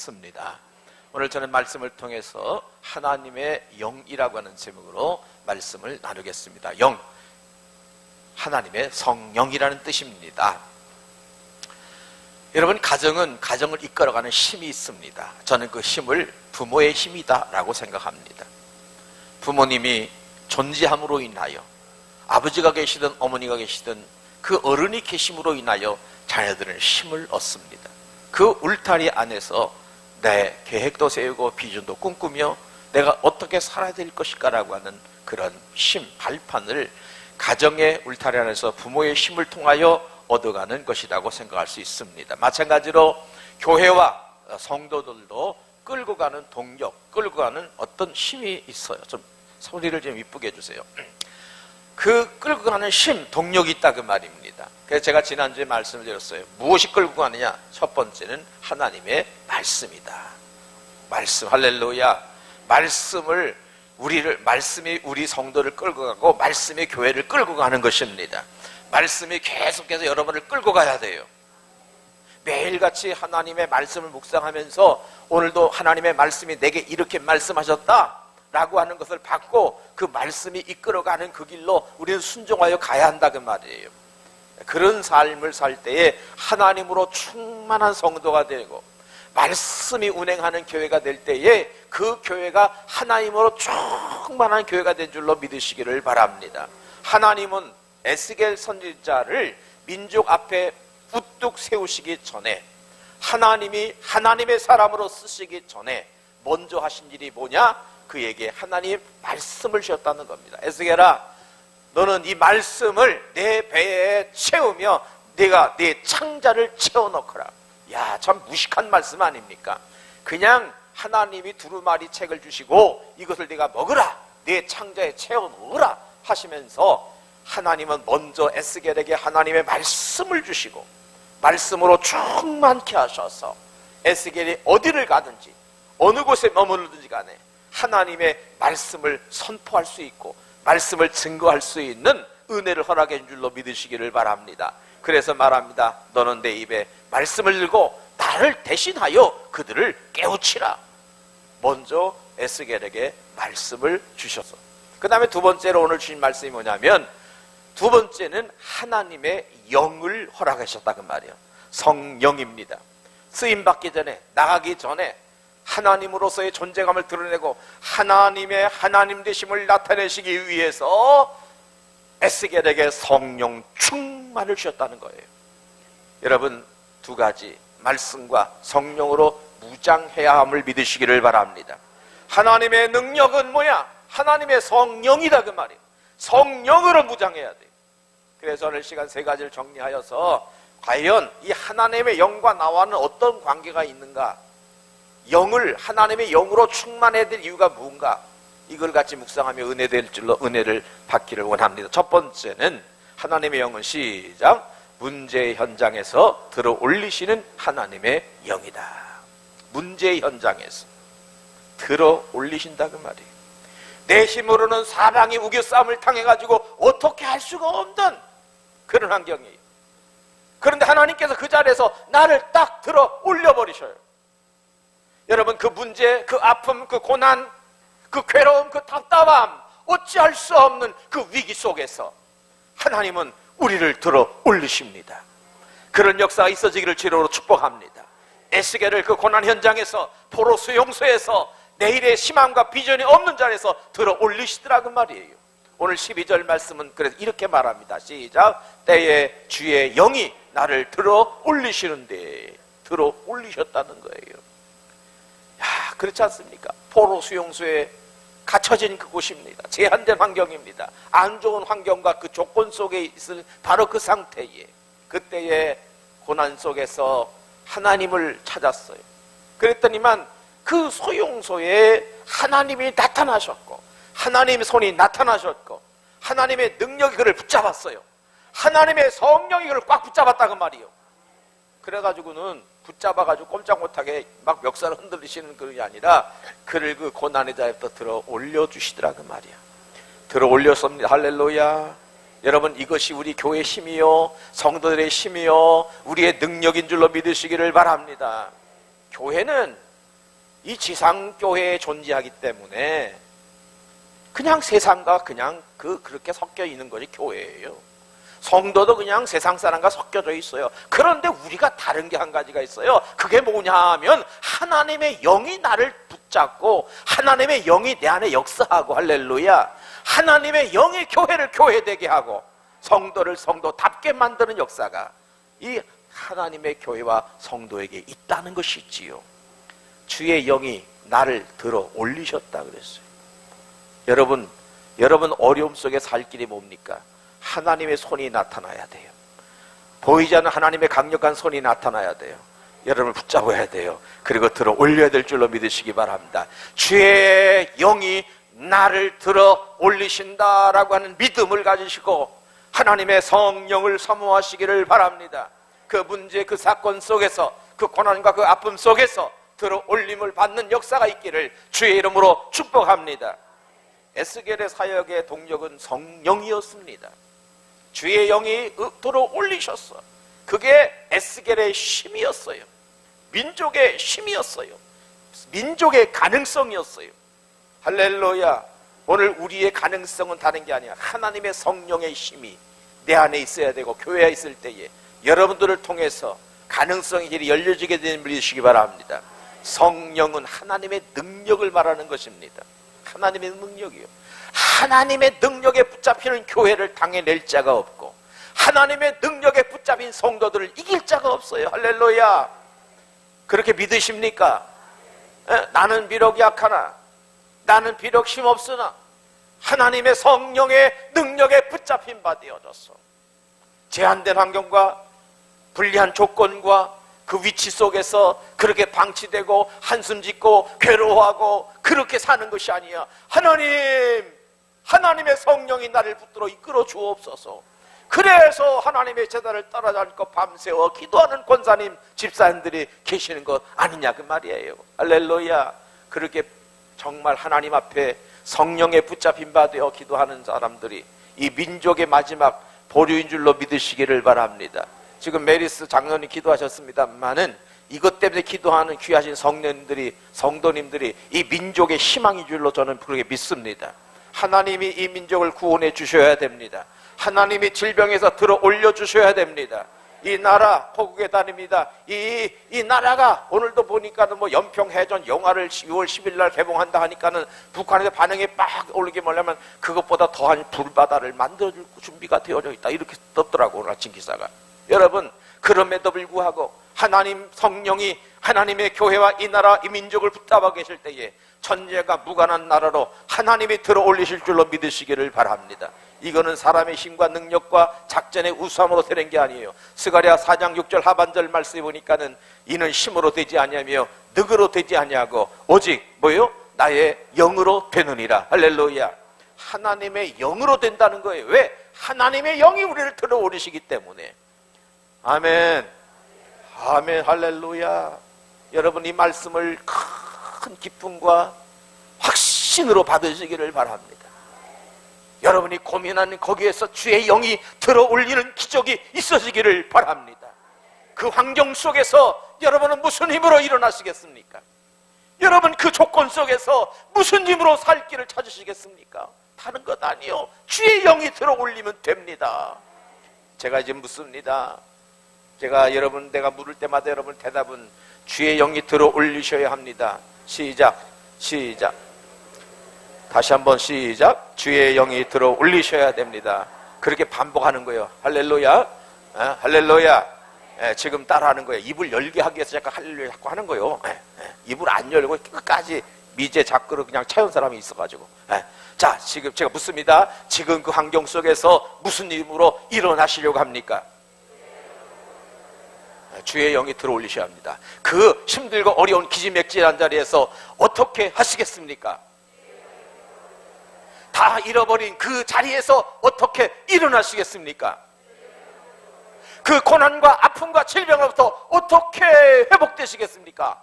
믿습니다. 오늘 저는 말씀을 통해서 하나님의 영이라고 하는 제목으로 말씀을 나누겠습니다. 영, 하나님의 성령이라는 뜻입니다. 여러분, 가정은 가정을 이끌어가는 힘이 있습니다. 저는 그 힘을 부모의 힘이다 라고 생각합니다. 부모님이 존재함으로 인하여, 아버지가 계시든 어머니가 계시든 그 어른이 계심으로 인하여 자녀들은 힘을 얻습니다. 그 울타리 안에서 내 계획도 세우고 비전도 꿈꾸며 내가 어떻게 살아야 될 것일까 라고 하는 그런 힘, 발판을 가정의 울타리 안에서 부모의 힘을 통하여 얻어가는 것이라고 생각할 수 있습니다. 마찬가지로 교회와 성도들도 끌고 가는 동력, 끌고 가는 어떤 힘이 있어요. 좀 소리를 좀 이쁘게 해주세요. 그 끌고 가는 힘, 동력이 있다 그 말입니다. 그래서 제가 지난주에 말씀을 드렸어요. 무엇이 끌고 가느냐? 첫 번째는 하나님의 말씀이다. 말씀, 할렐루야. 말씀이 우리 성도를 끌고 가고 말씀이 교회를 끌고 가는 것입니다. 말씀이 계속해서 여러분을 끌고 가야 돼요. 매일같이 하나님의 말씀을 묵상하면서 오늘도 하나님의 말씀이 내게 이렇게 말씀하셨다 라고 하는 것을 받고 그 말씀이 이끌어가는 그 길로 우리는 순종하여 가야 한다 그 말이에요. 그런 삶을 살 때에 하나님으로 충만한 성도가 되고 말씀이 운행하는 교회가 될 때에 그 교회가 하나님으로 충만한 교회가 된 줄로 믿으시기를 바랍니다. 하나님은 에스겔 선지자를 민족 앞에 우뚝 세우시기 전에, 하나님이 하나님의 사람으로 쓰시기 전에 먼저 하신 일이 뭐냐? 그에게 하나님 말씀을 주셨다는 겁니다. 에스겔아, 너는 이 말씀을 내 배에 채우며 내가 내 창자를 채워넣거라. 야, 참 무식한 말씀 아닙니까? 그냥 하나님이 두루마리 책을 주시고 이것을 네가 먹으라, 내 창자에 채워넣으라 하시면서 하나님은 먼저 에스겔에게 하나님의 말씀을 주시고 말씀으로 충만케 하셔서 에스겔이 어디를 가든지 어느 곳에 머무르든지 간에 하나님의 말씀을 선포할 수 있고 말씀을 증거할 수 있는 은혜를 허락해 준 줄로 믿으시기를 바랍니다. 그래서 말합니다. 너는 내 입에 말씀을 들고 나를 대신하여 그들을 깨우치라. 먼저 에스겔에게 말씀을 주셔서, 그 다음에 두 번째로 오늘 주신 말씀이 뭐냐면, 두 번째는 하나님의 영을 허락하셨다 그 말이에요. 성령입니다. 쓰임받기 전에, 나가기 전에 하나님으로서의 존재감을 드러내고 하나님의 하나님 되심을 나타내시기 위해서 에스겔에게 성령 충만을 주셨다는 거예요. 여러분, 두 가지, 말씀과 성령으로 무장해야 함을 믿으시기를 바랍니다. 하나님의 능력은 뭐야? 하나님의 성령이다 그 말이에요. 성령으로 무장해야 돼요. 그래서 오늘 시간 세 가지를 정리하여서 과연 이 하나님의 영과 나와는 어떤 관계가 있는가, 영을 하나님의 영으로 충만해야 될 이유가 뭔가, 이걸 같이 묵상하며 은혜 될 줄로 은혜를 받기를 원합니다. 첫 번째는 하나님의 영은 시작, 문제의 현장에서 들어 올리시는 하나님의 영이다. 문제의 현장에서 들어 올리신다 그 말이에요. 내 힘으로는 사방이 우겨싸움을 당해가지고 어떻게 할 수가 없는 그런 환경이에요. 그런데 하나님께서 그 자리에서 나를 딱 들어 올려버리셔요. 여러분, 그 문제, 그 아픔, 그 고난, 그 괴로움, 그 답답함, 어찌할 수 없는 그 위기 속에서 하나님은 우리를 들어 올리십니다. 그런 역사가 있어지기를 주로 축복합니다. 에스겔을 그 고난 현장에서, 포로 수용소에서, 내일의 희망과 비전이 없는 자리에서 들어 올리시더라 그 말이에요. 오늘 12절 말씀은 그래서 이렇게 말합니다. 시작, 때에 주의 영이 나를 들어 올리시는데, 들어 올리셨다는 거예요. 야, 그렇지 않습니까? 포로 수용소에 갇혀진 그곳입니다. 제한된 환경입니다. 안 좋은 환경과 그 조건 속에 있을 바로 그 상태에, 그때의 고난 속에서 하나님을 찾았어요. 그랬더니만 그 소용소에 하나님이 나타나셨고, 하나님의 손이 나타나셨고, 하나님의 능력이 그를 붙잡았어요. 하나님의 성령이 그를 꽉 붙잡았다 그 말이에요. 그래가지고는 붙잡아가지고 꼼짝 못하게 막 멱살을 흔들리시는 그게 아니라 그를 그 고난의 자리부터 들어 올려주시더라 그 말이야. 들어 올렸습니다. 할렐루야. 여러분, 이것이 우리 교회의 힘이요, 성도들의 힘이요, 우리의 능력인 줄로 믿으시기를 바랍니다. 교회는 이 지상교회에 존재하기 때문에 그냥 세상과 그냥 그렇게 섞여 있는 것이 교회예요. 성도도 그냥 세상 사람과 섞여져 있어요. 그런데 우리가 다른 게 한 가지가 있어요. 그게 뭐냐 하면 하나님의 영이 나를 붙잡고 하나님의 영이 내 안에 역사하고, 할렐루야, 하나님의 영이 교회를 교회되게 하고 성도를 성도답게 만드는 역사가 이 하나님의 교회와 성도에게 있다는 것이지요. 주의 영이 나를 들어 올리셨다 그랬어요. 여러분 어려움 속에 살 길이 뭡니까? 하나님의 손이 나타나야 돼요. 보이지 않는 하나님의 강력한 손이 나타나야 돼요. 여러분을 붙잡아야 돼요. 그리고 들어 올려야 될 줄로 믿으시기 바랍니다. 주의 영이 나를 들어 올리신다라고 하는 믿음을 가지시고 하나님의 성령을 사모하시기를 바랍니다. 그 문제, 그 사건 속에서, 그 고난과 그 아픔 속에서 들어 올림을 받는 역사가 있기를 주의 이름으로 축복합니다. 에스겔의 사역의 동력은 성령이었습니다. 주의 영이 들어 올리셨어. 그게 에스겔의 힘이었어요. 민족의 힘이었어요. 민족의 가능성이었어요. 할렐루야. 오늘 우리의 가능성은 다른 게 아니야. 하나님의 성령의 힘이 내 안에 있어야 되고 교회에 있을 때에 여러분들을 통해서 가능성의 길이 열려지게 되는 분이시기 바랍니다. 성령은 하나님의 능력을 말하는 것입니다. 하나님의 능력이요. 하나님의 능력에 붙잡히는 교회를 당해낼 자가 없고 하나님의 능력에 붙잡힌 성도들을 이길 자가 없어요. 할렐루야. 그렇게 믿으십니까? 나는 비록 약하나, 나는 비록 힘없으나 하나님의 성령의 능력에 붙잡힌 바 되어졌어. 제한된 환경과 불리한 조건과 그 위치 속에서 그렇게 방치되고 한숨 짓고 괴로워하고 그렇게 사는 것이 아니야. 하나님의 성령이 나를 붙들어 이끌어 주옵소서. 그래서 하나님의 제단을 따라잡고 밤새워 기도하는 권사님, 집사님들이 계시는 것 아니냐 그 말이에요. 할렐루야. 그렇게 정말 하나님 앞에 성령에 붙잡힌 바 되어 기도하는 사람들이 이 민족의 마지막 보류인 줄로 믿으시기를 바랍니다. 지금 메리스 장로님 기도하셨습니다만은 이것 때문에 기도하는 귀하신 성도님들이 이 민족의 희망인 줄로 저는 그렇게 믿습니다. 하나님이 이 민족을 구원해 주셔야 됩니다. 하나님이 질병에서 들어 올려 주셔야 됩니다. 이 나라 포국에 다닙니다. 이 나라가 오늘도 보니까는 뭐 연평해전 영화를 6월 10일 날 개봉한다 하니까는 북한에서 반응이 빡 오르게 하려면 그것보다 더한 불바다를 만들어줄 준비가 되어져 있다. 이렇게 떴더라고 오늘 아침 기사가. 여러분, 그럼에도 불구하고 하나님 성령이 하나님의 교회와 이 나라 이 민족을 붙잡아 계실 때에 천재가 무관한 나라로 하나님이 들어 올리실 줄로 믿으시기를 바랍니다. 이거는 사람의 힘과 능력과 작전의 우수함으로 되는 게 아니에요. 스가랴 4장 6절 하반절 말씀에 보니까는 이는 힘으로 되지 아니하며 늑으로 되지 아니하고 오직 뭐요? 나의 영으로 되느니라. 할렐루야. 하나님의 영으로 된다는 거예요. 왜? 하나님의 영이 우리를 들어 올리시기 때문에. 아멘. 아멘. 할렐루야. 여러분 이 말씀을 큰 기쁨과 확신으로 받으시기를 바랍니다. 여러분이 고민하는 거기에서 주의 영이 들어 올리는 기적이 있어지기를 바랍니다. 그 환경 속에서 여러분은 무슨 힘으로 일어나시겠습니까? 여러분 그 조건 속에서 무슨 힘으로 살 길을 찾으시겠습니까? 다른 것 아니요. 주의 영이 들어 올리면 됩니다. 제가 이제 묻습니다. 내가 물을 때마다 여러분 대답은 주의 영이 들어 올리셔야 합니다. 시작. 다시 한번 시작. 주의 영이 들어 올리셔야 됩니다. 그렇게 반복하는 거예요. 할렐루야. 할렐루야. 지금 따라하는 거예요. 입을 열게 하기 위해서 자꾸 할렐루야 자꾸 하는 거예요. 입을 안 열고 끝까지 미제 작그릇 그냥 채운 사람이 있어가지고. 자, 지금 제가 묻습니다. 지금 그 환경 속에서 무슨 힘으로 일어나시려고 합니까? 주의 영이 들어 올리셔야 합니다. 그 힘들고 어려운 기지맥진한 자리에서 어떻게 하시겠습니까? 다 잃어버린 그 자리에서 어떻게 일어나시겠습니까? 그 고난과 아픔과 질병으로부터 어떻게 회복되시겠습니까?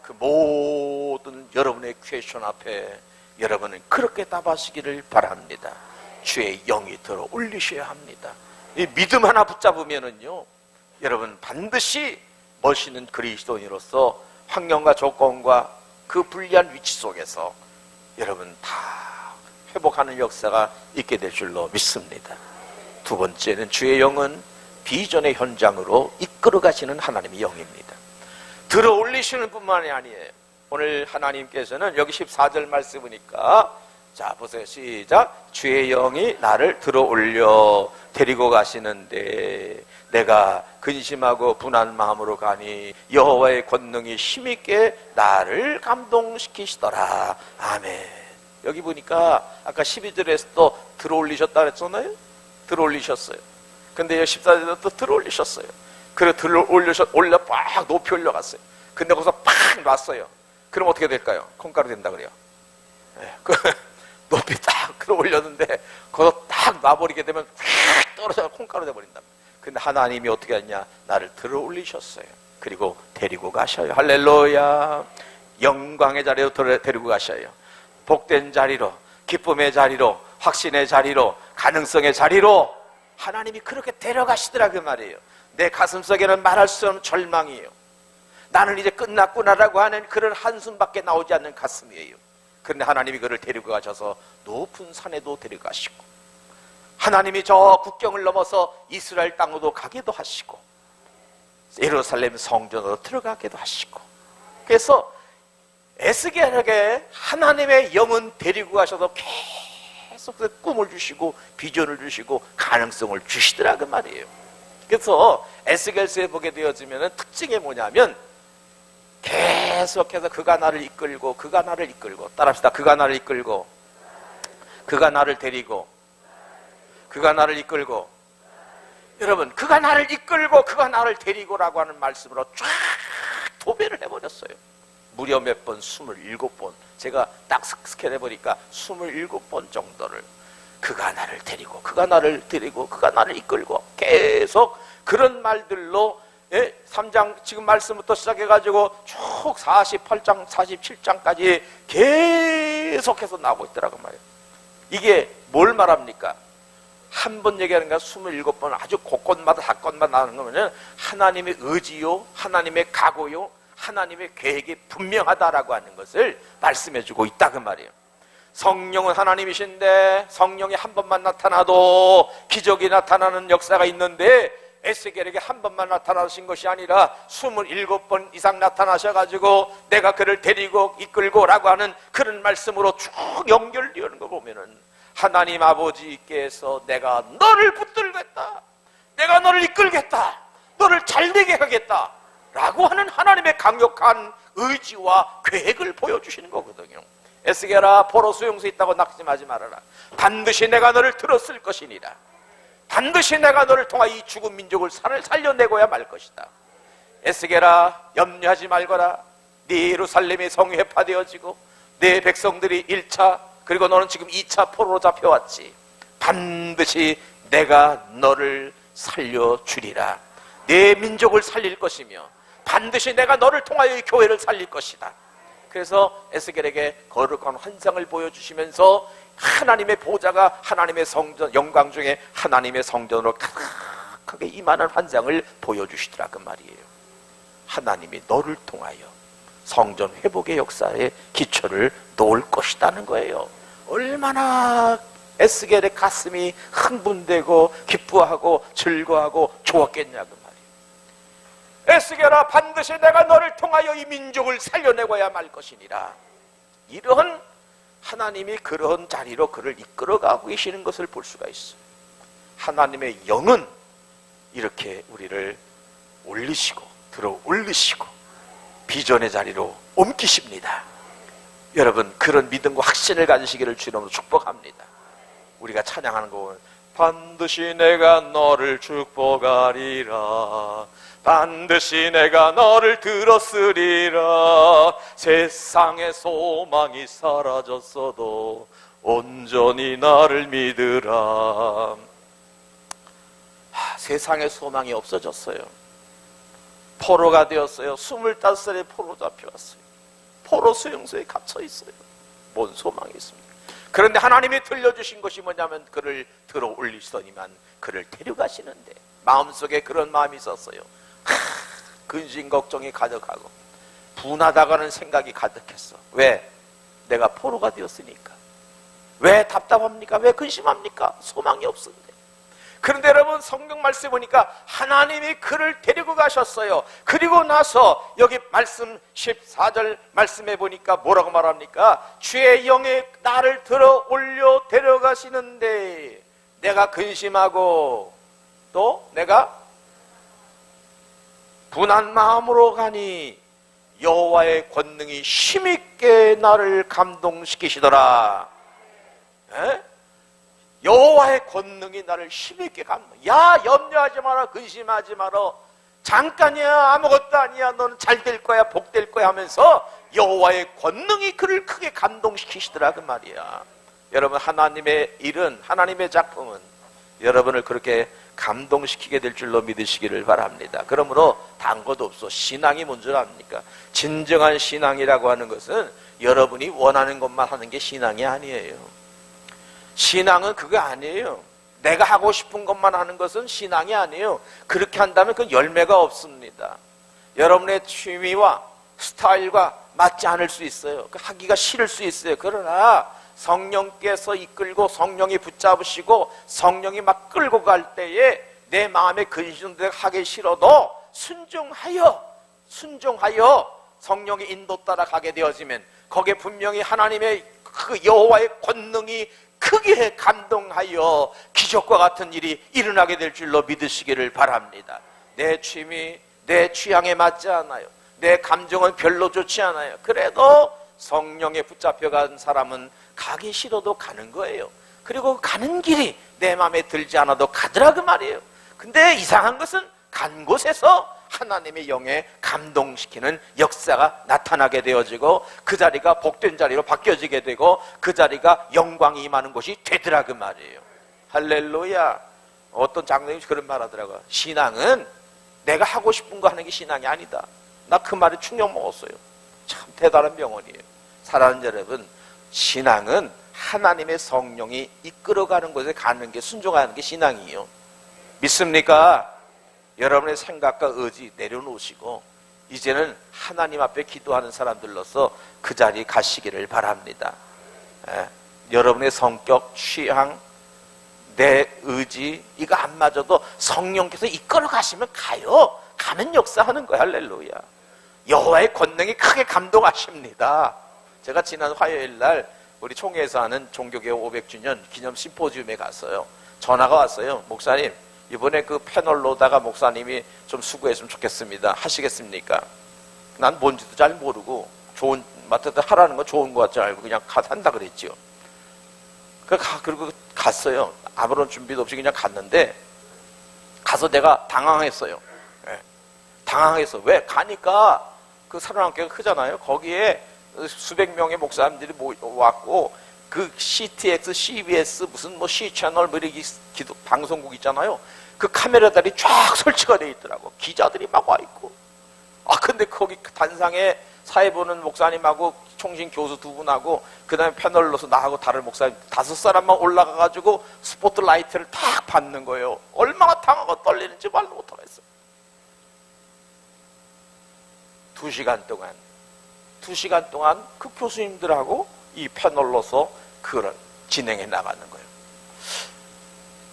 그 모든 여러분의 퀘스천 앞에 여러분은 그렇게 답하시기를 바랍니다. 주의 영이 들어 올리셔야 합니다. 이 믿음 하나 붙잡으면은요, 여러분 반드시 멋있는 그리스도인으로서 환경과 조건과 그 불리한 위치 속에서 여러분 다 회복하는 역사가 있게 될 줄로 믿습니다. 두 번째는 주의 영은 비전의 현장으로 이끌어 가시는 하나님의 영입니다. 들어 올리시는 뿐만이 아니에요. 오늘 하나님께서는 여기 14절 말씀 보니까, 자 보세요, 시작. 주의 영이 나를 들어 올려 데리고 가시는데 내가 근심하고 분한 마음으로 가니 여호와의 권능이 힘있게 나를 감동시키시더라. 아멘. 여기 보니까 아까 12절에서 또 들어 올리셨다 그랬잖아요. 들어 올리셨어요. 근데 14절에서 또 들어 올리셨어요. 그래 들어 올려 빡 높이 올려갔어요. 근데 거기서 팍 놨어요. 그럼 어떻게 될까요? 콩가루 된다 그래요. 네, 높이 딱 들어 올렸는데 거기서 딱 놔버리게 되면 휙 떨어져서 콩가루 돼버린다. 근데 하나님이 어떻게 했냐? 나를 들어 올리셨어요. 그리고 데리고 가셔요. 할렐루야. 영광의 자리로 데리고 가셔요. 복된 자리로, 기쁨의 자리로, 확신의 자리로, 가능성의 자리로 하나님이 그렇게 데려가시더라 그 말이에요. 내 가슴속에는 말할 수 없는 절망이에요. 나는 이제 끝났구나라고 하는 그런 한숨밖에 나오지 않는 가슴이에요. 그런데 하나님이 그를 데리고 가셔서 높은 산에도 데려가시고, 하나님이 저 국경을 넘어서 이스라엘 땅으로 가기도 하시고, 예루살렘 성전으로 들어가기도 하시고, 그래서 에스겔에게 하나님의 영은 데리고 가셔서 계속 꿈을 주시고 비전을 주시고 가능성을 주시더라 그 말이에요. 그래서 에스겔서에 보게 되어지면 특징이 뭐냐면, 계속해서 그가 나를 이끌고, 그가 나를 이끌고, 따라합시다. 그가 나를 이끌고, 그가 나를 데리고, 그가 나를 이끌고. 여러분, 그가 나를 이끌고 그가 나를 데리고라고 하는 말씀으로 쫙 도배를 해버렸어요. 무려 몇 번? 27번. 제가 딱 스캔해보니까 27번 정도를 그가 나를 데리고, 그가 나를 데리고, 그가 나를 이끌고, 계속 그런 말들로 3장 지금 말씀부터 시작해가지고 쭉 48장, 47장까지 계속해서 나오고 있더라고 말이에요. 이게 뭘 말합니까? 한 번 얘기하는 게 27번 아주 곳곳마다 사건만 나오는 거면 하나님의 의지요, 하나님의 각오요, 하나님의 계획이 분명하다라고 하는 것을 말씀해주고 있다 그 말이에요. 성령은 하나님이신데 성령이 한 번만 나타나도 기적이 나타나는 역사가 있는데, 에스겔에게 한 번만 나타나신 것이 아니라 27번 이상 나타나셔가지고 내가 그를 데리고 이끌고 라고 하는 그런 말씀으로 쭉 연결되는 거 보면은, 하나님 아버지께서 내가 너를 붙들겠다, 내가 너를 이끌겠다, 너를 잘되게 하겠다 라고 하는 하나님의 강력한 의지와 계획을 보여주시는 거거든요. 에스겔아, 포로 수용소 있다고 낙심하지 말아라. 반드시 내가 너를 들었을 것이니라. 반드시 내가 너를 통하여 이 죽은 민족을 살려내고야 말 것이다. 에스겔아, 염려하지 말거라. 네 예루살렘의 성이 회파되어지고 네 백성들이 1차 그리고 너는 지금 2차 포로로 잡혀왔지. 반드시 내가 너를 살려주리라. 네 민족을 살릴 것이며 반드시 내가 너를 통하여 이 교회를 살릴 것이다. 그래서 에스겔에게 거룩한 환상을 보여주시면서 하나님의 보좌가 하나님의 성전, 영광 중에 하나님의 성전으로 가득하게 임하는 환상을 보여주시더라 그 말이에요. 하나님이 너를 통하여 성전 회복의 역사에 기초를 놓을 것이라는 거예요. 얼마나 에스겔의 가슴이 흥분되고 기뻐하고 즐거워하고 좋았겠냐 그 말이에요. 에스겔아, 반드시 내가 너를 통하여 이 민족을 살려내고야 말 것이니라. 이런 하나님이 그런 자리로 그를 이끌어가고 계시는 것을 볼 수가 있어요. 하나님의 영은 이렇게 우리를 올리시고 들어 올리시고 비전의 자리로 옮기십니다. 여러분, 그런 믿음과 확신을 가지시기를 주님으로 축복합니다. 우리가 찬양하는 거 보면 반드시 내가 너를 축복하리라, 반드시 내가 너를 들었으리라, 세상의 소망이 사라졌어도 온전히 나를 믿으라. 세상의 소망이 없어졌어요. 포로가 되었어요. 25살에 포로 잡혀왔어요. 포로 수용소에 갇혀 있어요. 뭔 소망이 있습니까? 그런데 하나님이 들려주신 것이 뭐냐면 그를 들어 올리시더니만 그를 데려가시는데 마음속에 그런 마음이 있었어요. 근심 걱정이 가득하고 분하다가는 생각이 가득했어. 왜? 내가 포로가 되었으니까. 왜 답답합니까? 왜 근심합니까? 소망이 없는데. 그런데 여러분, 성경 말씀에 보니까 하나님이 그를 데리고 가셨어요. 그리고 나서 여기 말씀 14절 말씀에 보니까 뭐라고 말합니까? 주의 영에 나를 들어 올려 데려가시는데 내가 근심하고 또 내가 분한 마음으로 가니 여호와의 권능이 힘있게 나를 감동시키시더라. 에? 여호와의 권능이 나를 힘있게 감동. 야, 염려하지 마라, 근심하지 마라, 잠깐이야, 아무것도 아니야, 너는 잘 될 거야, 복 될 거야 하면서 여호와의 권능이 그를 크게 감동시키시더라, 그 말이야. 여러분, 하나님의 일은, 하나님의 작품은 여러분을 그렇게 감동시키게 될 줄로 믿으시기를 바랍니다. 그러므로 단 것 없어. 신앙이 뭔 줄 압니까? 진정한 신앙이라고 하는 것은 여러분이 원하는 것만 하는 게 신앙이 아니에요. 신앙은 그거 아니에요. 내가 하고 싶은 것만 하는 것은 신앙이 아니에요. 그렇게 한다면 그 열매가 없습니다. 여러분의 취미와 스타일과 맞지 않을 수 있어요. 하기가 싫을 수 있어요. 그러나 성령께서 이끌고 성령이 붙잡으시고 성령이 막 끌고 갈 때에 내 마음에 근심되게 하기 싫어도 순종하여 성령의 인도 따라 가게 되어지면 거기에 분명히 하나님의 그 여호와의 권능이 크게 감동하여 기적과 같은 일이 일어나게 될 줄로 믿으시기를 바랍니다. 내 취미, 내 취향에 맞지 않아요. 내 감정은 별로 좋지 않아요. 그래도 성령에 붙잡혀간 사람은 가기 싫어도 가는 거예요. 그리고 가는 길이 내 마음에 들지 않아도 가더라, 그 말이에요. 근데 이상한 것은 간 곳에서 하나님의 영에 감동시키는 역사가 나타나게 되어지고 그 자리가 복된 자리로 바뀌어지게 되고 그 자리가 영광이 임하는 곳이 되더라, 그 말이에요. 할렐루야. 어떤 장로님이 그런 말 하더라고요. 신앙은 내가 하고 싶은 거 하는 게 신앙이 아니다. 나 그 말에 충격 먹었어요. 참 대단한 명언이에요. 사랑하는 여러분, 신앙은 하나님의 성령이 이끌어가는 곳에 가는 게, 순종하는 게 신앙이에요. 믿습니까? 여러분의 생각과 의지 내려놓으시고 이제는 하나님 앞에 기도하는 사람들로서 그 자리에 가시기를 바랍니다. 여러분의 성격, 취향, 내 의지 이거 안 맞아도 성령께서 이끌어 가시면 가요. 가면 역사하는 거야. 할렐루야. 여호와의 권능이 크게 감동하십니다. 제가 지난 화요일 날 우리 총회에서 하는 종교개혁 500주년 기념 심포지움에 갔어요. 전화가 왔어요. 목사님, 이번에 그 패널로다가 목사님이 좀 수고했으면 좋겠습니다. 하시겠습니까? 난 뭔지도 잘 모르고 좋은 맡아서 하라는 건 좋은 것 같지 알고 그냥 한다 그랬죠. 그리고 갔어요. 아무런 준비도 없이 그냥 갔는데 가서 내가 당황했어요. 네. 당황해서 왜? 가니까 그 사랑학교가 크잖아요. 거기에 수백 명의 목사님들이 왔고 그 CTX, CBS 무슨 뭐 C채널 뭐 이렇게 기도 방송국 있잖아요. 그 카메라들이 쫙 설치가 돼 있더라고. 기자들이 막 와 있고. 근데 거기 단상에 사회 보는 목사님하고 총신 교수 두 분하고 그 다음에 패널로서 나하고 다른 목사님 5사람만 올라가가지고 스포트라이트를 탁 받는 거예요. 얼마나 당하고 떨리는지 말로 못하겠어요. 2시간 동안 그 교수님들하고 이 패널로서 그걸 진행해 나가는 거예요.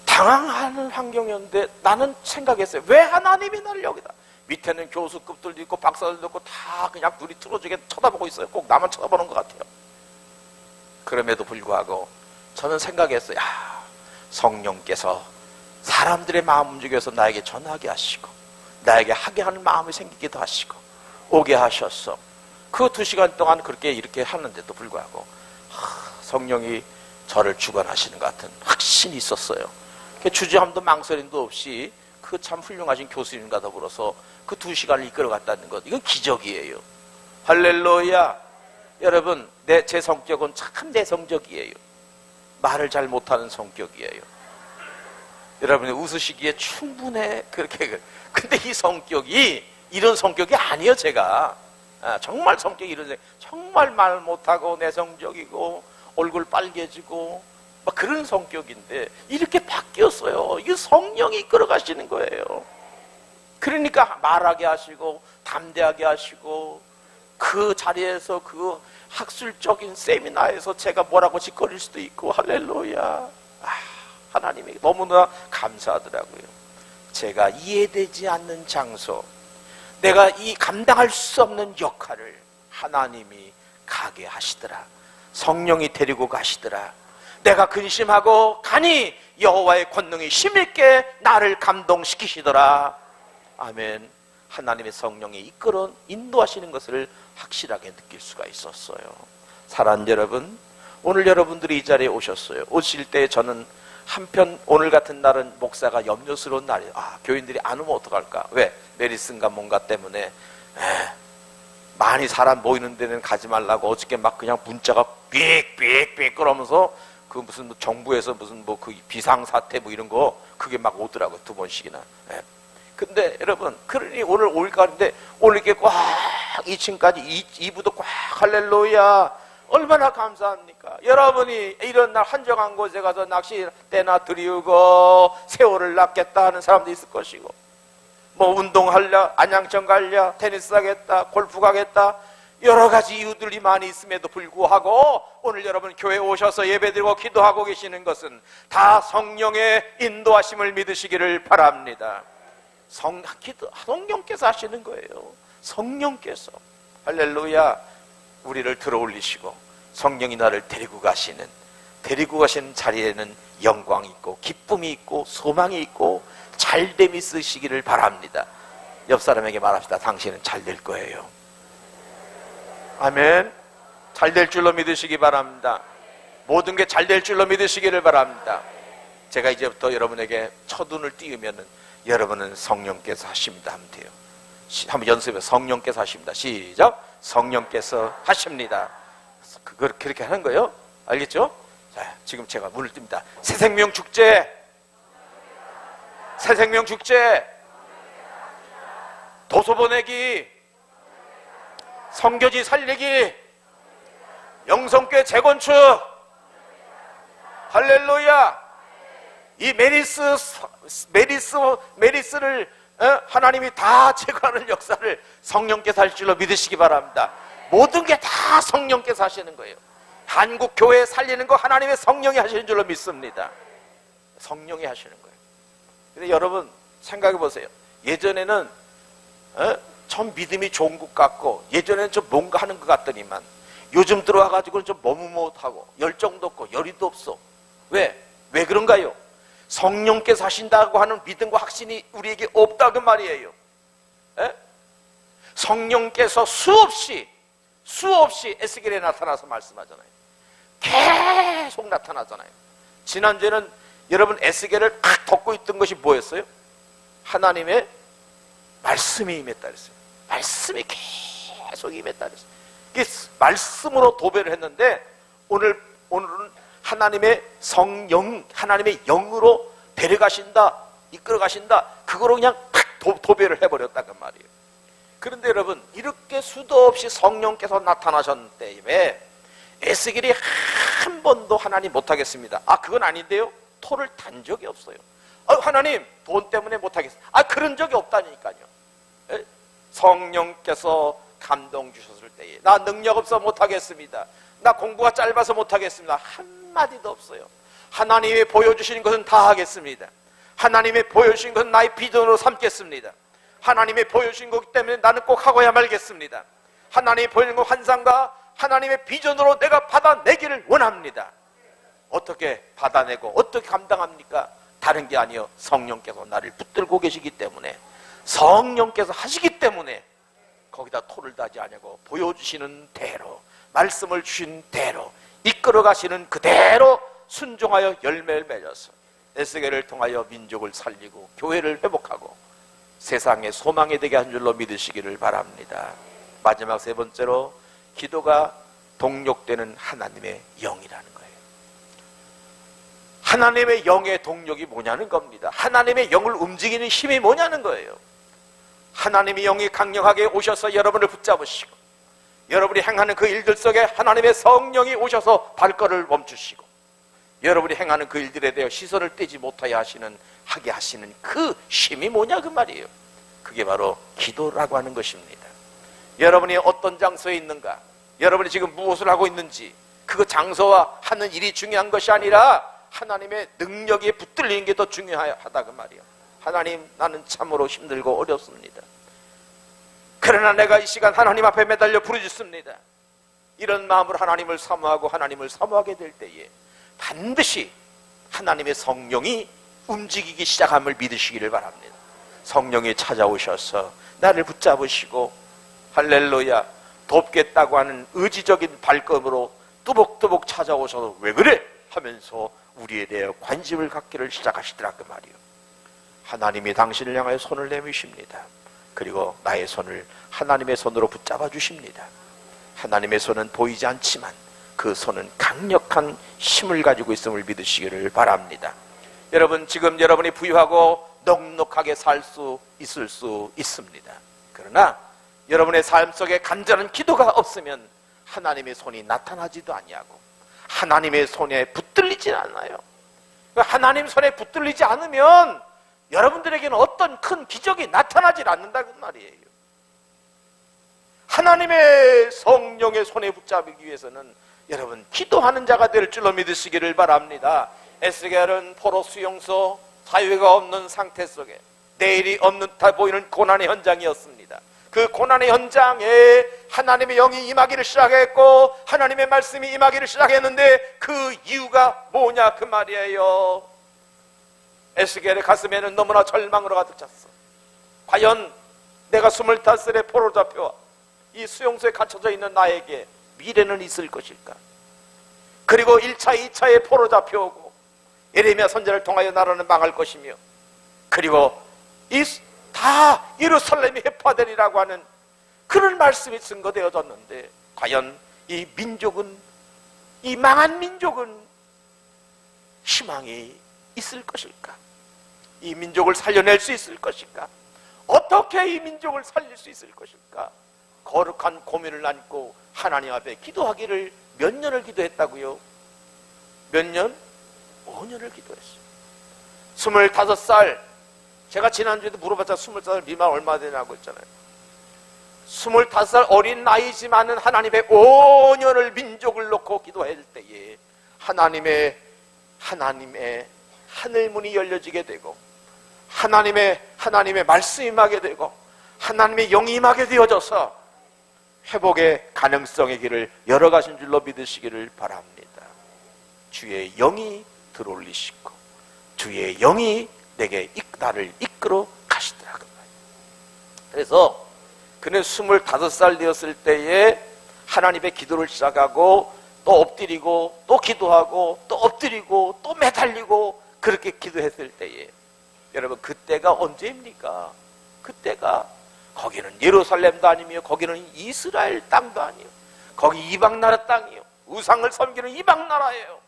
당황하는 환경이었는데 나는 생각했어요. 왜 하나님이 나를 여기다. 밑에는 교수급들도 있고 박사들도 있고 다 그냥 눈이 틀어지게 쳐다보고 있어요. 꼭 나만 쳐다보는 것 같아요. 그럼에도 불구하고 저는 생각했어요. 성령께서 사람들의 마음 움직여서 나에게 전하게 하시고 나에게 하게 하는 마음이 생기기도 하시고 오게 하셨어. 그 2시간 동안 그렇게 이렇게 하는데도 불구하고 성령이 저를 주관하시는 것 같은 확신이 있었어요. 주저함도 망설임도 없이 그 참 훌륭하신 교수님과 더불어서 그 2시간을 이끌어갔다는 것, 이건 기적이에요. 할렐루야. 여러분, 제 성격은 참 내성적이에요. 말을 잘 못하는 성격이에요. 여러분이 웃으시기에 충분해. 그렇게. 근데 이 성격이 이런 성격이 아니에요. 제가 정말 성격이 이런, 정말 말 못하고 내성적이고 얼굴 빨개지고 막 그런 성격인데 이렇게 바뀌었어요. 이 성령이 이끌어 가시는 거예요. 그러니까 말하게 하시고 담대하게 하시고 그 자리에서 그 학술적인 세미나에서 제가 뭐라고 짓거릴 수도 있고, 할렐루야. 하나님에게 너무나 감사하더라고요. 제가 이해되지 않는 장소, 내가 이 감당할 수 없는 역할을 하나님이 가게 하시더라. 성령이 데리고 가시더라. 내가 근심하고 가니 여호와의 권능이 힘있게 나를 감동시키시더라. 아멘. 하나님의 성령이 이끌어 인도하시는 것을 확실하게 느낄 수가 있었어요. 사랑하는 여러분, 오늘 여러분들이 이 자리에 오셨어요. 오실 때 저는 한편 오늘 같은 날은 목사가 염려스러운 날이에요. 교인들이 안 오면 어떡할까? 왜? 메리슨가 뭔가 때문에 많이 사람 모이는 데는 가지 말라고 어저께 막 그냥 문자가 삑삑삑 그러면서 그 무슨 정부에서 무슨 뭐 그 비상사태 뭐 이런 거 그게 막 오더라고요. 2번씩이나. 근데 여러분, 그러니 오늘 올까 하는데 오늘 이렇게 꽉 2층까지 2부도 꽉, 할렐루야. 얼마나 감사합니까? 여러분이 이런 날 한적한 곳에 가서 낚싯대나 들이우고 새우를 낚겠다 하는 사람도 있을 것이고, 뭐 운동하려, 안양청 가려, 테니스 하겠다, 골프 가겠다, 여러 가지 이유들이 많이 있음에도 불구하고 오늘 여러분 교회에 오셔서 예배드리고 기도하고 계시는 것은 다 성령의 인도하심을 믿으시기를 바랍니다. 성령께서 하시는 거예요. 성령께서, 할렐루야. 우리를 들어올리시고 성령이 나를 데리고 가시는 자리에는 영광이 있고 기쁨이 있고 소망이 있고 잘됨이 있으시기를 바랍니다. 옆 사람에게 말합시다. 당신은 잘 될 거예요. 아멘. 잘 될 줄로 믿으시기 바랍니다. 모든 게 잘 될 줄로 믿으시기를 바랍니다. 제가 이제부터 여러분에게 첫눈을 띄우면 여러분은 성령께서 하십니다 하면 돼요. 한번 연습해. 성령께서 하십니다. 시작. 성령께서 하십니다. 그렇게 하는 거예요. 알겠죠? 자, 지금 제가 문을 띱니다. 새생명 축제, 새생명 축제, 도서 보내기, 성교지 살리기, 영성교회 재건축, 할렐루야. 이 메리스를 하나님이 다 제거하는 역사를 성령께서 할 줄로 믿으시기 바랍니다. 모든 게 다 성령께서 하시는 거예요. 한국 교회 살리는 거 하나님의 성령이 하시는 줄로 믿습니다. 성령이 하시는 거예요. 근데 여러분 생각해 보세요. 예전에는 참 믿음이 좋은 것 같고, 예전에는 좀 뭔가 하는 것 같더니만 요즘 들어와가지고는 좀 머뭇머뭇하고 열정도 없고 열의도 없어. 왜 그런가요? 성령께서 하신다고 하는 믿음과 확신이 우리에게 없다고 말이에요. 성령께서 수없이 에스겔에 나타나서 말씀하잖아요. 계속 나타나잖아요. 지난주에는 여러분 에스겔을 탁 덮고 있던 것이 뭐였어요? 하나님의 말씀이 임했다 그랬어요. 말씀이 계속 임했다 그랬어요. 말씀으로 도배를 했는데 오늘은 하나님의 성령, 하나님의 영으로 데려가신다, 이끌어가신다, 그거로 그냥 탁 도배를 해버렸다는 말이에요. 그런데 여러분, 이렇게 수도 없이 성령께서 나타나셨기 때문에 에스겔이 한 번도 하나님 못하겠습니다. 그건 아닌데요? 토를 단 적이 없어요. 하나님 돈 때문에 못하겠습니다. 그런 적이 없다니까요. 성령께서 감동 주셨을 때에 나 능력 없어 못하겠습니다. 나 공부가 짧아서 못하겠습니다. 한마디도 없어요. 하나님이 보여주시는 것은 다 하겠습니다. 하나님이 보여주신 것은 나의 비전으로 삼겠습니다. 하나님이 보여주신 거기 때문에 나는 꼭 하고야 말겠습니다. 하나님이 보여주신 것 환상과 하나님의 비전으로 내가 받아내기를 원합니다. 어떻게 받아내고 어떻게 감당합니까? 다른 게 아니요, 성령께서 나를 붙들고 계시기 때문에, 성령께서 하시기 때문에 거기다 토를 다지 아니하고 보여주시는 대로, 말씀을 주신 대로, 이끌어 가시는 그대로 순종하여 열매를 맺어서 에스겔을 통하여 민족을 살리고 교회를 회복하고 세상의 소망이 되게 한 줄로 믿으시기를 바랍니다. 마지막 세 번째로, 기도가 동력되는 하나님의 영이라는 거예요. 하나님의 영의 동력이 뭐냐는 겁니다. 하나님의 영을 움직이는 힘이 뭐냐는 거예요. 하나님의 영이 강력하게 오셔서 여러분을 붙잡으시고, 여러분이 행하는 그 일들 속에 하나님의 성령이 오셔서 발걸음을 멈추시고, 여러분이 행하는 그 일들에 대해 시선을 떼지 못하게 하시는 그 힘이 뭐냐 그 말이에요. 그게 바로 기도라고 하는 것입니다. 여러분이 어떤 장소에 있는가, 여러분이 지금 무엇을 하고 있는지, 그 장소와 하는 일이 중요한 것이 아니라 하나님의 능력에 붙들리는 게 더 중요하다 그 말이에요. 하나님, 나는 참으로 힘들고 어렵습니다. 그러나 내가 이 시간 하나님 앞에 매달려 부르짖습니다. 이런 마음으로 하나님을 사모하고 하나님을 사모하게 될 때에 반드시 하나님의 성령이 움직이기 시작함을 믿으시기를 바랍니다. 성령이 찾아오셔서 나를 붙잡으시고 할렐루야 돕겠다고 하는 의지적인 발걸음으로 뚜벅뚜벅 찾아오셔서 왜 그래? 하면서 우리에 대해 관심을 갖기를 시작하시더라 그 말이요. 하나님이 당신을 향하여 손을 내미십니다. 그리고 나의 손을 하나님의 손으로 붙잡아 주십니다. 하나님의 손은 보이지 않지만 그 손은 강력한 힘을 가지고 있음을 믿으시기를 바랍니다. 여러분, 지금 여러분이 부유하고 넉넉하게 살 수 있을 수 있습니다. 그러나 여러분의 삶 속에 간절한 기도가 없으면 하나님의 손이 나타나지도 아니하고 하나님의 손에 붙들리지 않아요. 하나님 손에 붙들리지 않으면 여러분들에게는 어떤 큰 기적이 나타나지 않는다는 말이에요. 하나님의 성령의 손에 붙잡기 위해서는 여러분 기도하는 자가 될 줄로 믿으시기를 바랍니다. 에스겔은 포로 수용소, 사유가 없는 상태 속에 내일이 없는 듯 보이는 고난의 현장이었습니다. 그 고난의 현장에 하나님의 영이 임하기를 시작했고 하나님의 말씀이 임하기를 시작했는데 그 이유가 뭐냐 그 말이에요. 에스겔의 가슴에는 너무나 절망으로 가득 찼어. 과연 내가 25살에 포로 잡혀와 이 수용소에 갇혀져 있는 나에게 미래는 있을 것일까? 그리고 1차, 2차에 포로 잡혀오고 예레미야 선지자를 통하여 나라는 망할 것이며 그리고 다 예루살렘이 회파되리라고 하는 그런 말씀이 증거되어졌는데 과연 이 민족은, 이 망한 민족은 희망이 있을 것일까? 이 민족을 살려낼 수 있을 것일까? 어떻게 이 민족을 살릴 수 있을 것일까? 거룩한 고민을 안고 하나님 앞에 기도하기를 몇 년을 기도했다고요? 몇 년? 5년을 기도했어요. 25살, 제가 지난주에도 물어봤자 20살 미만 얼마 되냐고 했잖아요. 25살 어린 나이지만은 하나님의 5년을 민족을 놓고 기도할 때에 하나님의 하늘문이 열려지게 되고 하나님의 말씀이 임하게 되고 하나님의 영이 임하게 되어져서 회복의 가능성의 길을 열어가신 줄로 믿으시기를 바랍니다. 주의 영이 들어올리시고 주의 영이 내게 나를 이끌어 가시더라. 그래서 그는 25살 되었을 때에 하나님의 기도를 시작하고 또 엎드리고 또 기도하고 또 엎드리고 또 매달리고 그렇게 기도했을 때에 여러분 그때가 언제입니까? 그때가 거기는 예루살렘도 아니며 거기는 이스라엘 땅도 아니에요. 거기 이방나라 땅이에요. 우상을 섬기는 이방나라예요.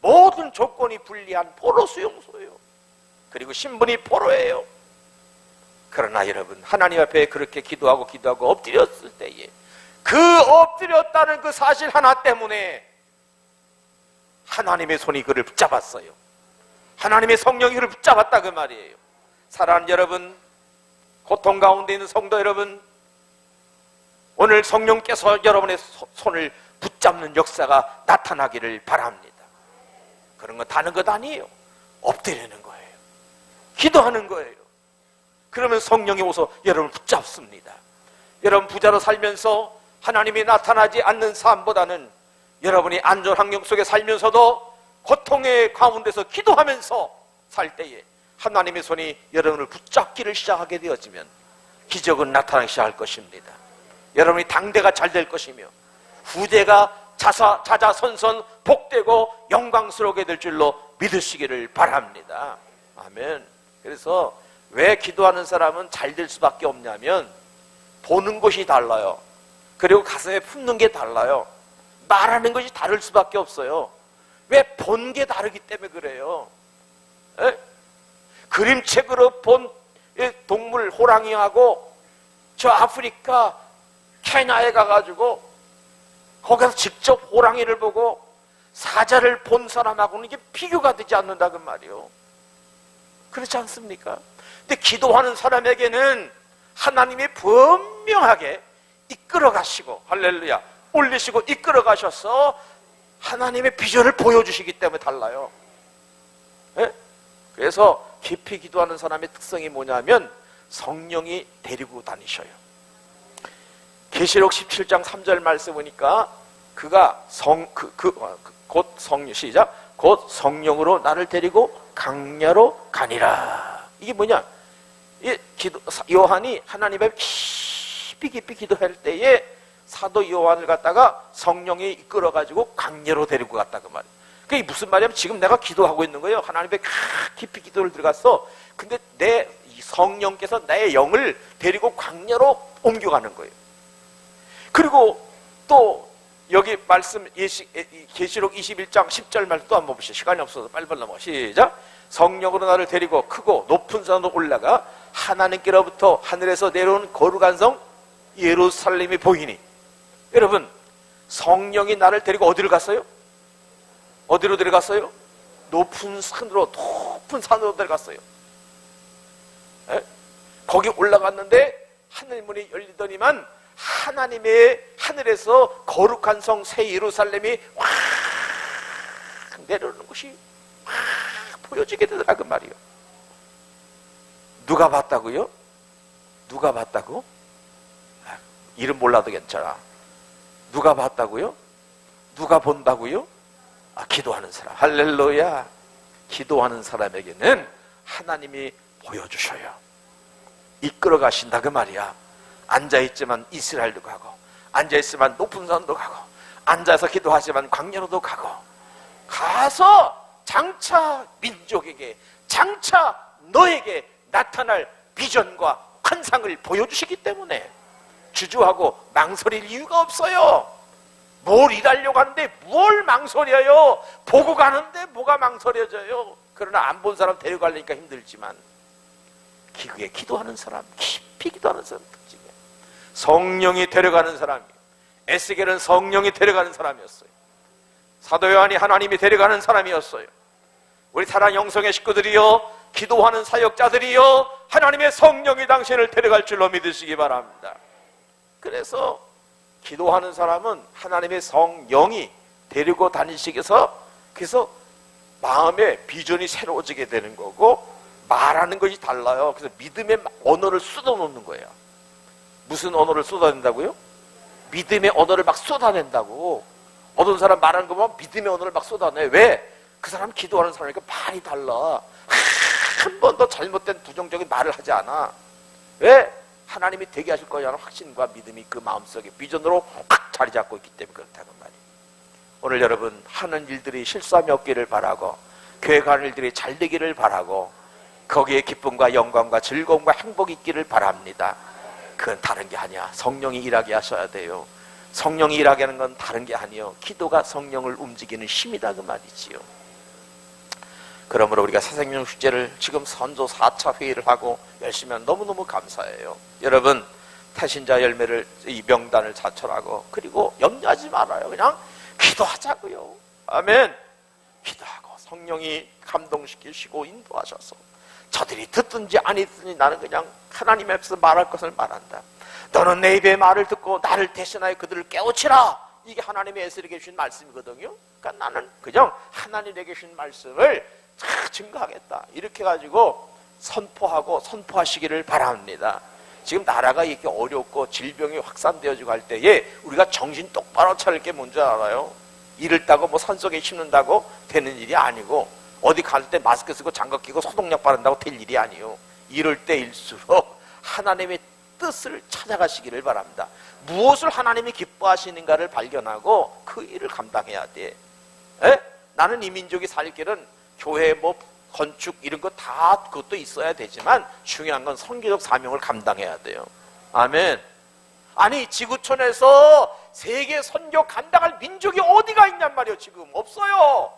모든 조건이 불리한 포로 수용소예요. 그리고 신분이 포로예요. 그러나 여러분 하나님 앞에 그렇게 기도하고 엎드렸을 때에 그 엎드렸다는 그 사실 하나 때문에 하나님의 손이 그를 붙잡았어요. 하나님의 성령이 그를 붙잡았다 그 말이에요. 사랑하는 여러분, 고통 가운데 있는 성도 여러분, 오늘 성령께서 여러분의 손을 붙잡는 역사가 나타나기를 바랍니다. 그런 거 다른 것 아니에요. 엎드리는 거예요. 기도하는 거예요. 그러면 성령이 오서 여러분을 붙잡습니다. 여러분 부자로 살면서 하나님이 나타나지 않는 삶보다는 여러분이 안전 환경 속에 살면서도 고통의 가운데서 기도하면서 살 때에 하나님의 손이 여러분을 붙잡기를 시작하게 되어지면 기적은 나타나기 시작할 것입니다. 여러분이 당대가 잘 될 것이며 후대가 자자손손 복되고 영광스러우게 될 줄로 믿으시기를 바랍니다. 아멘. 그래서 왜 기도하는 사람은 잘 될 수밖에 없냐면 보는 것이 달라요. 그리고 가슴에 품는 게 달라요. 말하는 것이 다를 수밖에 없어요. 왜? 본 게 다르기 때문에 그래요. 에? 그림책으로 본 동물 호랑이하고 저 아프리카 케냐에 가가지고 거기서 직접 호랑이를 보고 사자를 본 사람하고는 이게 비교가 되지 않는다 그 말이요. 그렇지 않습니까? 근데 기도하는 사람에게는 하나님이 분명하게 이끌어 가시고, 할렐루야, 올리시고 이끌어 가셔서 하나님의 비전을 보여주시기 때문에 달라요. 예? 그래서 깊이 기도하는 사람의 특성이 뭐냐면 성령이 데리고 다니셔요. 계시록 17장 3절 말씀 보니까 그가 곧 성령, 시작, 곧 성령으로 나를 데리고 강야로 가니라. 이게 뭐냐? 요한이 하나님 앞에 깊이 기도할 때에 사도 요한을 갖다가 성령이 이끌어가지고 강야로 데리고 갔다, 그 말이에요. 그게 무슨 말이냐면 지금 내가 기도하고 있는 거예요. 하나님 앞에 깊이 기도를 들어갔어. 근데 내 성령께서 나의 영을 데리고 강야로 옮겨가는 거예요. 그리고 또 여기 말씀 계시록 21장 10절 말씀 또 한번 보시죠. 시간이 없어서 빨리빨리 넘어가. 시작. 성령으로 나를 데리고 크고 높은 산으로 올라가 하나님께로부터 하늘에서 내려온 거룩한 성 예루살렘이 보이니. 여러분, 성령이 나를 데리고 어디를 갔어요? 어디로 데려갔어요? 높은 산으로 데려갔어요. 에? 거기 올라갔는데 하늘문이 열리더니만 하나님의 하늘에서 거룩한 성 새 예루살렘이 확 내려오는 것이 확 보여지게 되더라, 그 말이요. 누가 봤다고요? 누가 봤다고? 이름 몰라도 괜찮아. 누가 봤다고요? 누가 본다고요? 기도하는 사람. 할렐루야. 기도하는 사람에게는 하나님이 보여주셔요. 이끌어 가신다, 그 말이야. 앉아있지만 이스라엘도 가고, 앉아있으면 높은 산도 가고, 앉아서 기도하지만 광야로도 가고, 가서 장차 민족에게, 장차 너에게 나타날 비전과 환상을 보여주시기 때문에 주저하고 망설일 이유가 없어요. 뭘 일하려고 하는데 뭘 망설여요? 보고 가는데 뭐가 망설여져요? 그러나 안 본 사람 데려가려니까 힘들지만 기구에 기도하는 사람, 깊이 기도하는 사람 특징이에요. 성령이 데려가는 사람이에요. 에스겔은 성령이 데려가는 사람이었어요. 사도 요한이 하나님이 데려가는 사람이었어요. 우리 사랑 영성의 식구들이요, 기도하는 사역자들이요, 하나님의 성령이 당신을 데려갈 줄로 믿으시기 바랍니다. 그래서 기도하는 사람은 하나님의 성령이 데리고 다니시겠어, 그래서 마음의 비전이 새로워지게 되는 거고, 말하는 것이 달라요. 그래서 믿음의 언어를 쏟아놓는 거예요. 무슨 언어를 쏟아낸다고요? 믿음의 언어를 막 쏟아낸다고. 어떤 사람 말하는 거 보면 믿음의 언어를 막 쏟아내. 왜? 그 사람 기도하는 사람이니까 말이 달라. 한 번도 잘못된 부정적인 말을 하지 않아. 왜? 하나님이 되게 하실 거라는 확신과 믿음이 그 마음속에 비전으로 확 자리 잡고 있기 때문에 그렇다는 말이에요. 오늘 여러분 하는 일들이 실수함이 없기를 바라고, 교회 가는 일들이 잘 되기를 바라고, 거기에 기쁨과 영광과 즐거움과 행복이 있기를 바랍니다. 그건 다른 게 아니야. 성령이 일하게 하셔야 돼요. 성령이 일하게 하는 건 다른 게 아니에요. 기도가 성령을 움직이는 힘이다, 그 말이지요. 그러므로 우리가 새생명 축제를 지금 선조 4차 회의를 하고 열심히 하면 너무너무 감사해요. 여러분, 태신자 열매를, 이 명단을 자철하고, 그리고 염려하지 말아요. 그냥 기도하자고요. 아멘. 기도하고 성령이 감동시키시고 인도하셔서 저들이 듣든지 안 듣든지 나는 그냥 하나님 앞에서 말할 것을 말한다. 너는 내 입의 말을 듣고 나를 대신하여 그들을 깨우치라. 이게 하나님의 에스겔에게 주신 말씀이거든요. 그러니까 나는 그냥 하나님에게 주신 말씀을 증거하겠다. 이렇게 가지고 선포하시기를 바랍니다. 지금 나라가 이렇게 어렵고 질병이 확산되어지고 할 때에 우리가 정신 똑바로 차릴 게 뭔지 알아요? 이를 따고 뭐 산속에 심는다고 되는 일이 아니고, 어디 갈 때 마스크 쓰고 장갑 끼고 소독약 바른다고 될 일이 아니에요. 이럴 때일수록 하나님의 뜻을 찾아가시기를 바랍니다. 무엇을 하나님이 기뻐하시는가를 발견하고 그 일을 감당해야 돼. 나는 이 민족이 살 길은 교회 뭐 건축 이런 거 다 그것도 있어야 되지만 중요한 건 선교적 사명을 감당해야 돼요. 아멘. 아니 지구촌에서 세계 선교 감당할 민족이 어디가 있냔 말이에요. 지금 없어요.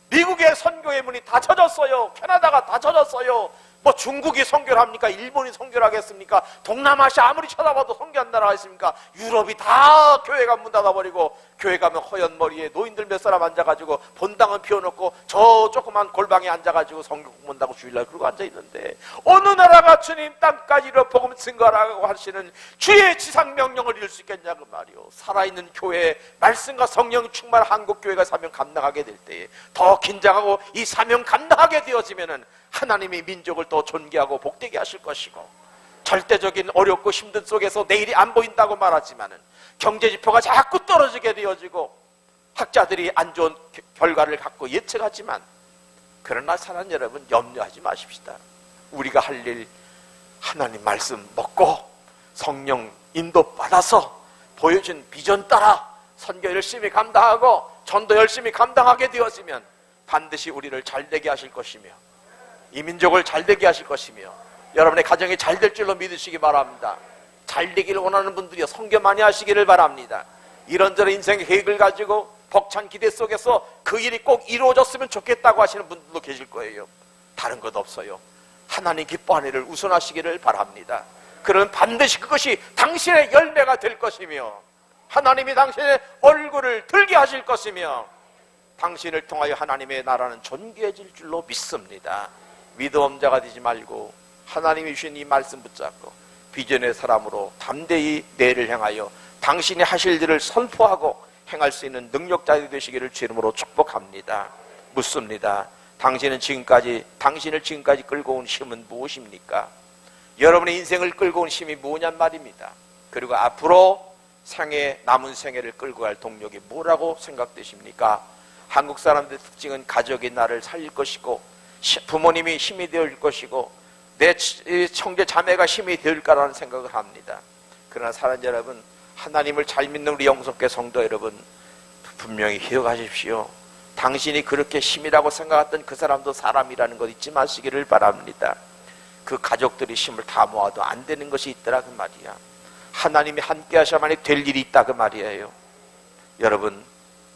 미국의 선교의 문이 닫혀졌어요. 캐나다가 닫혀졌어요. 뭐 중국이 선교를 합니까? 일본이 선교를 하겠습니까? 동남아시아 아무리 쳐다봐도 선교한 나라가 있습니까? 유럽이 다 교회가 문 닫아버리고 교회 가면 허연 머리에 노인들 몇 사람 앉아가지고 본당은 피워놓고 저 조그만 골방에 앉아가지고 성경 공부한다고 주일날 그러고 앉아있는데, 어느 나라가 주님 땅까지 이르러 복음 증거하라고 하시는 주의 지상명령을 이룰 수 있겠냐 그 말이요. 살아있는 교회 말씀과 성령이 충만한 한국교회가 사명 감당하게 될 때에 더 긴장하고 이 사명 감당하게 되어지면은 하나님이 민족을 더 존귀하고 복되게 하실 것이고, 절대적인 어렵고 힘든 속에서 내일이 안 보인다고 말하지만은 경제지표가 자꾸 떨어지게 되어지고 학자들이 안 좋은 결과를 갖고 예측하지만, 그러나 사랑하는 여러분, 염려하지 마십시다. 우리가 할 일 하나님 말씀 먹고 성령 인도 받아서 보여준 비전 따라 선교 열심히 감당하고 전도 열심히 감당하게 되어지면 반드시 우리를 잘되게 하실 것이며 이 민족을 잘되게 하실 것이며 여러분의 가정이 잘될 줄로 믿으시기 바랍니다. 잘되기를 원하는 분들이요, 선교 많이 하시기를 바랍니다. 이런저런 인생의 계획을 가지고 벅찬 기대 속에서 그 일이 꼭 이루어졌으면 좋겠다고 하시는 분들도 계실 거예요. 다른 것 없어요. 하나님 기뻐하는 일을 우선하시기를 바랍니다. 그러면 반드시 그것이 당신의 열매가 될 것이며 하나님이 당신의 얼굴을 들게 하실 것이며 당신을 통하여 하나님의 나라는 존귀해질 줄로 믿습니다. 믿음자가 되지 말고 하나님이 주신 이 말씀 붙잡고 비전의 사람으로 담대히 내일을 향하여 당신이 하실 일을 선포하고 행할 수 있는 능력자들이 되시기를 주 이름으로 축복합니다. 묻습니다. 당신을 지금까지 끌고 온 힘은 무엇입니까? 여러분의 인생을 끌고 온 힘이 뭐냔 말입니다. 그리고 앞으로 남은 생애를 끌고 갈 동력이 뭐라고 생각되십니까? 한국 사람들의 특징은 가족이 나를 살릴 것이고 부모님이 힘이 되어줄 것이고 내 형제 자매가 힘이 되어줄까라는 생각을 합니다. 그러나 사랑하는 여러분, 하나님을 잘 믿는 우리 영성교회 성도 여러분, 분명히 기억하십시오. 당신이 그렇게 힘이라고 생각했던 그 사람도 사람이라는 것 잊지 마시기를 바랍니다. 그 가족들이 힘을 다 모아도 안 되는 것이 있더라 그 말이야. 하나님이 함께 하셔야만이 될 일이 있다 그 말이에요. 여러분,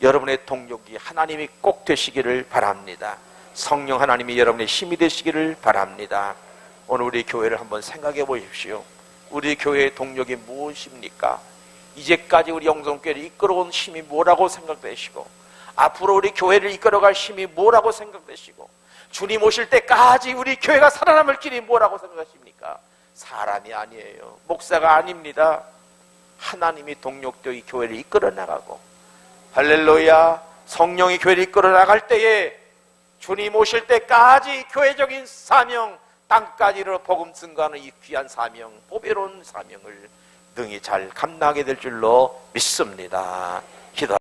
여러분의 동력이 하나님이 꼭 되시기를 바랍니다. 성령 하나님이 여러분의 힘이 되시기를 바랍니다. 오늘 우리 교회를 한번 생각해 보십시오. 우리 교회의 동력이 무엇입니까? 이제까지 우리 영성교회를 이끌어온 힘이 뭐라고 생각되시고 앞으로 우리 교회를 이끌어갈 힘이 뭐라고 생각되시고 주님 오실 때까지 우리 교회가 살아남을 길이 뭐라고 생각하십니까? 사람이 아니에요. 목사가 아닙니다. 하나님이 동력되어 이 교회를 이끌어 나가고 할렐루야, 성령이 교회를 이끌어 나갈 때에 주님 오실 때까지 교회적인 사명, 땅까지 이르러 복음 증거하는 이 귀한 사명, 보배로운 사명을 능히 잘 감당하게 될 줄로 믿습니다. 기도